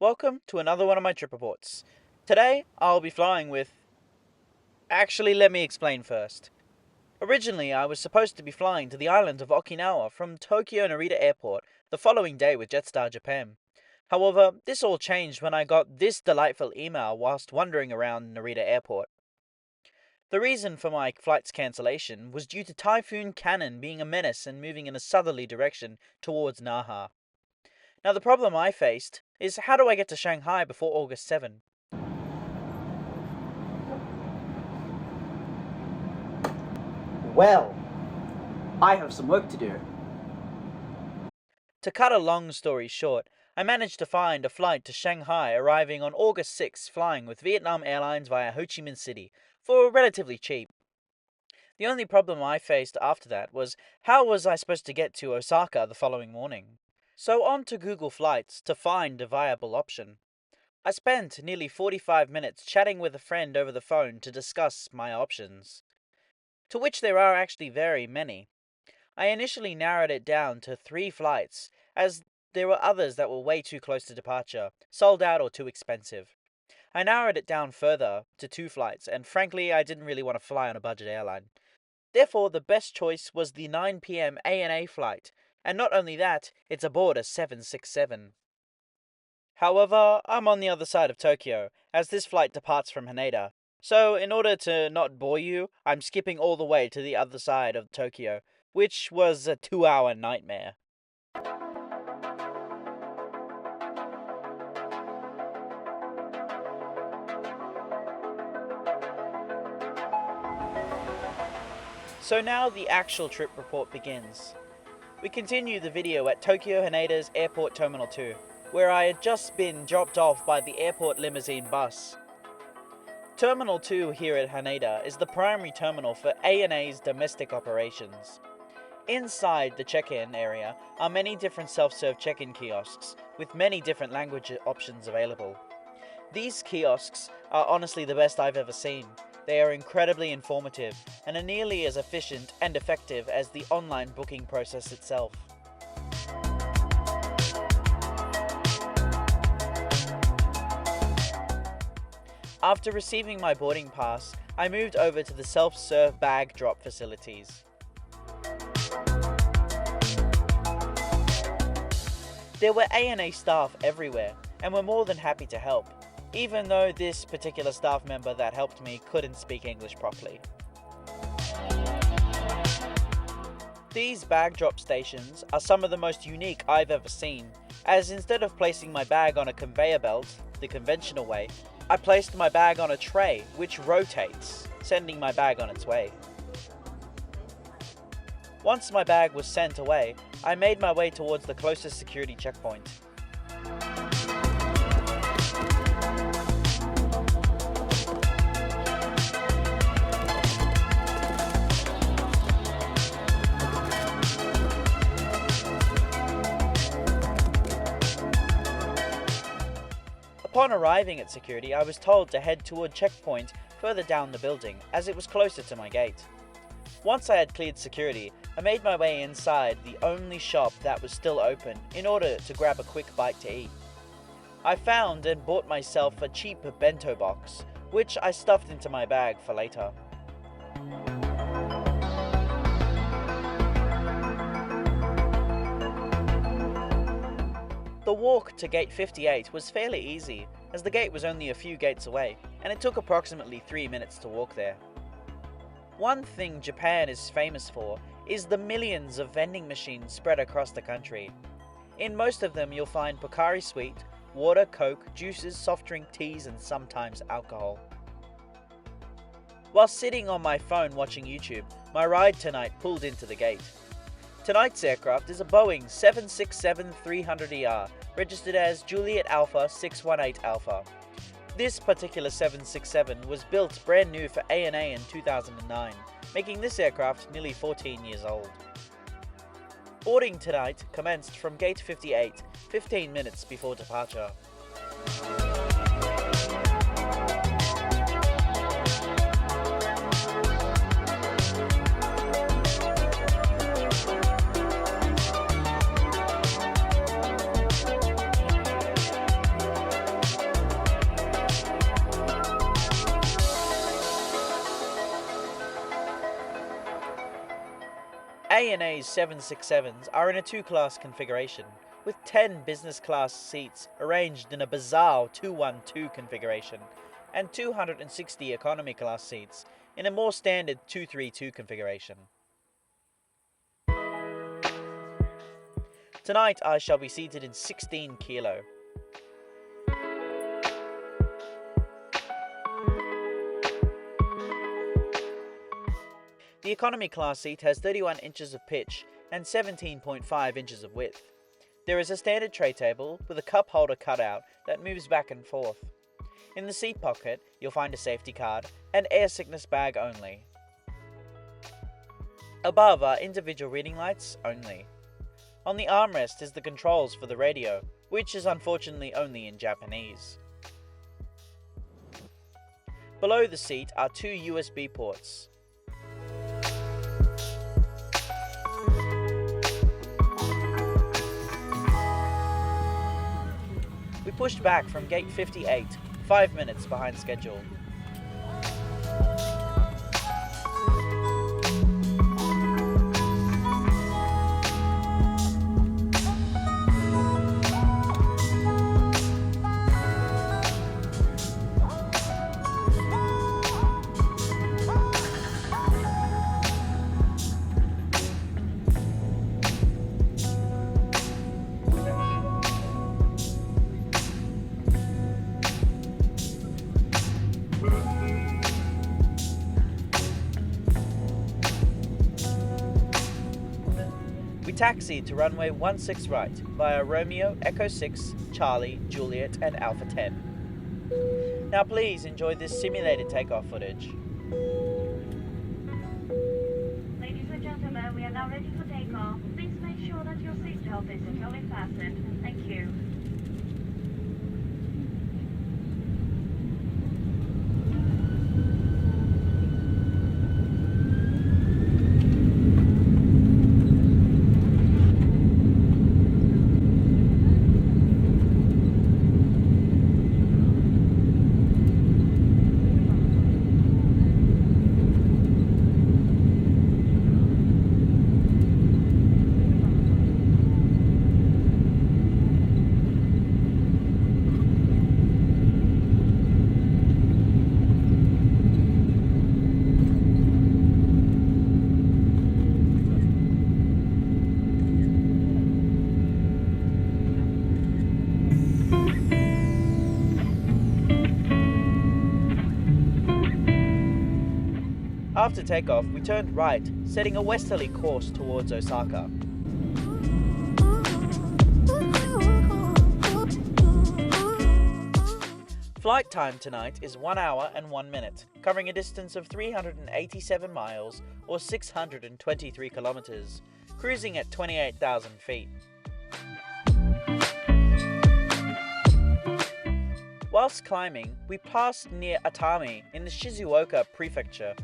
Welcome to another one of my trip reports. Today, I'll be flying with... Actually, let me explain first. Originally, I was supposed to be flying to the island of Okinawa from Tokyo Narita Airport the following day with Jetstar Japan. However, this all changed when I got this delightful email whilst wandering around Narita Airport. The reason for my flight's cancellation was due to Typhoon Cannon being a menace and moving in a southerly direction towards Naha. Now the problem I faced is how do I get to Shanghai before August 7? Well, I have some work to do. To cut a long story short, I managed to find a flight to Shanghai arriving on August 6 flying with Vietnam Airlines via Ho Chi Minh City for relatively cheap. The only problem I faced after that was how was I supposed to get to Osaka the following morning? So on to Google Flights to find a viable option. I spent nearly 45 minutes chatting with a friend over the phone to discuss my options, to which there are actually very many. I initially narrowed it down to 3 flights, as there were others that were way too close to departure, sold out or too expensive. I narrowed it down further to 2 flights, and frankly I didn't really want to fly on a budget airline. Therefore the best choice was the 9 PM ANA flight, and not only that, it's aboard a 767. However, I'm on the other side of Tokyo, as this flight departs from Haneda. So, in order to not bore you, I'm skipping all the way to the other side of Tokyo, which was a 2-hour nightmare. So now the actual trip report begins. We continue the video at Tokyo Haneda's Airport Terminal 2, where I had just been dropped off by the airport limousine bus. Terminal 2 here at Haneda is the primary terminal for ANA's domestic operations. Inside the check-in area are many different self-serve check-in kiosks with many different language options available. These kiosks are honestly the best I've ever seen. They are incredibly informative and are nearly as efficient and effective as the online booking process itself. After receiving my boarding pass, I moved over to the self-serve bag drop facilities. There were ANA staff everywhere and were more than happy to help, even though this particular staff member that helped me couldn't speak English properly. These bag drop stations are some of the most unique I've ever seen, as instead of placing my bag on a conveyor belt, the conventional way, I placed my bag on a tray which rotates, sending my bag on its way. Once my bag was sent away, I made my way towards the closest security checkpoint. Upon arriving at security, I was told to head toward checkpoint further down the building, as it was closer to my gate. Once I had cleared security, I made my way inside the only shop that was still open in order to grab a quick bite to eat. I found and bought myself a cheap bento box, which I stuffed into my bag for later. The walk to gate 58 was fairly easy, as the gate was only a few gates away, and it took approximately 3 minutes to walk there. One thing Japan is famous for is the millions of vending machines spread across the country. In most of them you'll find Pocari Sweet, water, coke, juices, soft drink, teas, and sometimes alcohol. While sitting on my phone watching YouTube, my ride tonight pulled into the gate. Tonight's aircraft is a Boeing 767-300ER, registered as Juliet Alpha 618 Alpha. This particular 767 was built brand new for ANA in 2009, making this aircraft nearly 14 years old. Boarding tonight commenced from gate 58, 15 minutes before departure. ANA's 767s are in a two-class configuration, with 10 business class seats arranged in a bizarre 212 configuration, and 260 economy class seats in a more standard 232 configuration. Tonight I shall be seated in 16 kilo. The economy class seat has 31 inches of pitch and 17.5 inches of width. There is a standard tray table with a cup holder cutout that moves back and forth. In the seat pocket, you'll find a safety card and air sickness bag only. Above are individual reading lights only. On the armrest is the controls for the radio, which is unfortunately only in Japanese. Below the seat are two USB ports. We pushed back from gate 58, 5 minutes behind schedule. We taxied to runway 16 right via Romeo, Echo 6, Charlie, Juliet and Alpha 10. Now please enjoy this simulated takeoff footage. Ladies and gentlemen, we are now ready for takeoff. Please make sure that your seatbelt is securely fastened. Thank you. After takeoff, we turned right, setting a westerly course towards Osaka. Flight time tonight is 1 hour and 1 minute, covering a distance of 387 miles or 623 kilometers, cruising at 28,000 feet. Whilst climbing, we passed near Atami in the Shizuoka prefecture.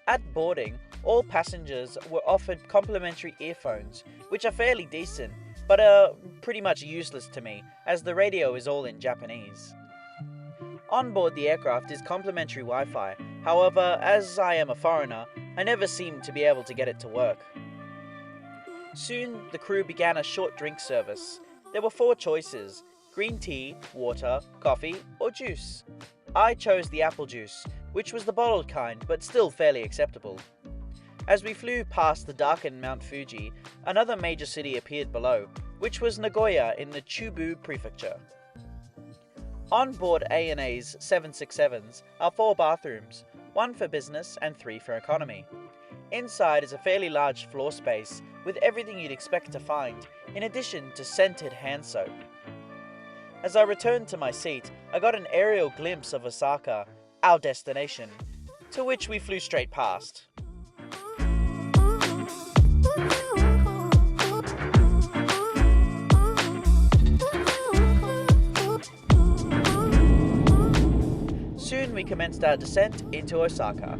At boarding, all passengers were offered complimentary earphones, which are fairly decent, but are pretty much useless to me, as the radio is all in Japanese. On board the aircraft is complimentary Wi-Fi, however, as I am a foreigner, I never seemed to be able to get it to work. Soon, the crew began a short drink service. There were 4 choices: green tea, water, coffee, or juice. I chose the apple juice, which was the bottled kind, but still fairly acceptable. As we flew past the darkened Mount Fuji, another major city appeared below, which was Nagoya in the Chubu prefecture. On board ANA's 767s are 4 bathrooms, 1 for business and 3 for economy. Inside is a fairly large floor space with everything you'd expect to find, in addition to scented hand soap. As I returned to my seat, I got an aerial glimpse of Osaka, our destination, to which we flew straight past. Soon we commenced our descent into Osaka.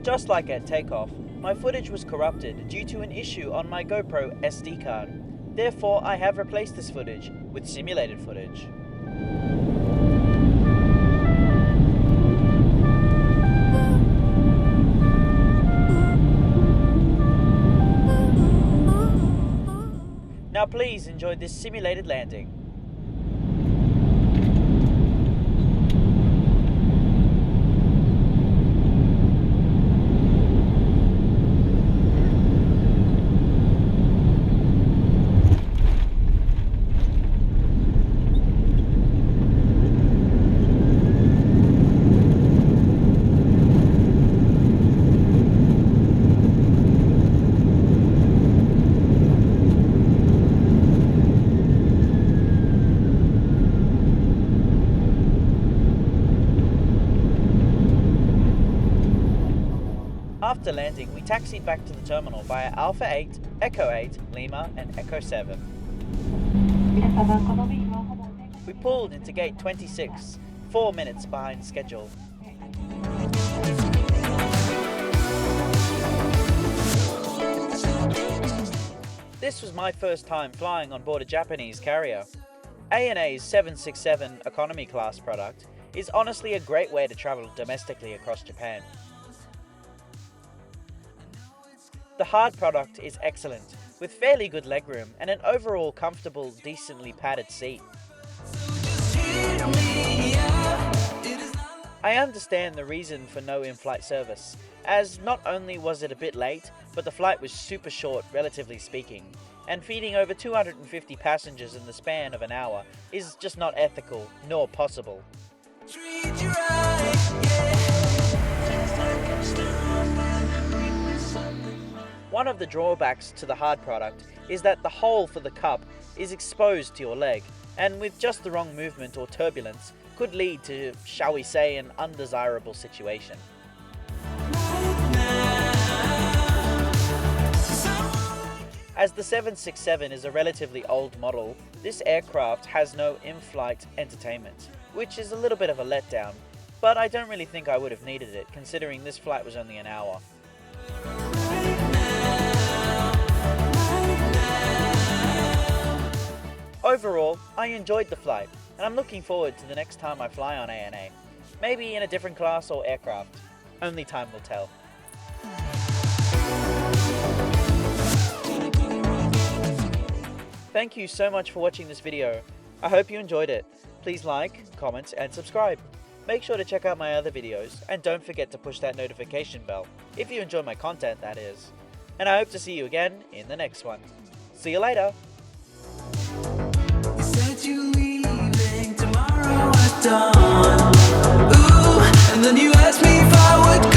Just like at takeoff, my footage was corrupted due to an issue on my GoPro SD card. Therefore, I have replaced this footage with simulated footage. Now please enjoy this simulated landing. After landing, we taxied back to the terminal via Alpha 8, Echo 8, Lima, and Echo 7. We pulled into gate 26, 4 minutes behind schedule. This was my first time flying on board a Japanese carrier. ANA's 767 economy class product is honestly a great way to travel domestically across Japan. The hard product is excellent, with fairly good legroom and an overall comfortable, decently padded seat. I understand the reason for no in-flight service, as not only was it a bit late, but the flight was super short, relatively speaking, and feeding over 250 passengers in the span of an hour is just not ethical, nor possible. One of the drawbacks to the hard product is that the hole for the cup is exposed to your leg, and with just the wrong movement or turbulence could lead to, shall we say, an undesirable situation. As the 767 is a relatively old model, this aircraft has no in-flight entertainment, which is a little bit of a letdown, but I don't really think I would have needed it considering this flight was only an hour. Overall, I enjoyed the flight, and I'm looking forward to the next time I fly on ANA. Maybe in a different class or aircraft. Only time will tell. Thank you so much for watching this video. I hope you enjoyed it. Please like, comment, and subscribe. Make sure to check out my other videos, and don't forget to push that notification bell, if you enjoy my content, that is. And I hope to see you again in the next one. See you later! You leaving tomorrow at dawn. Ooh, and then you asked me if I would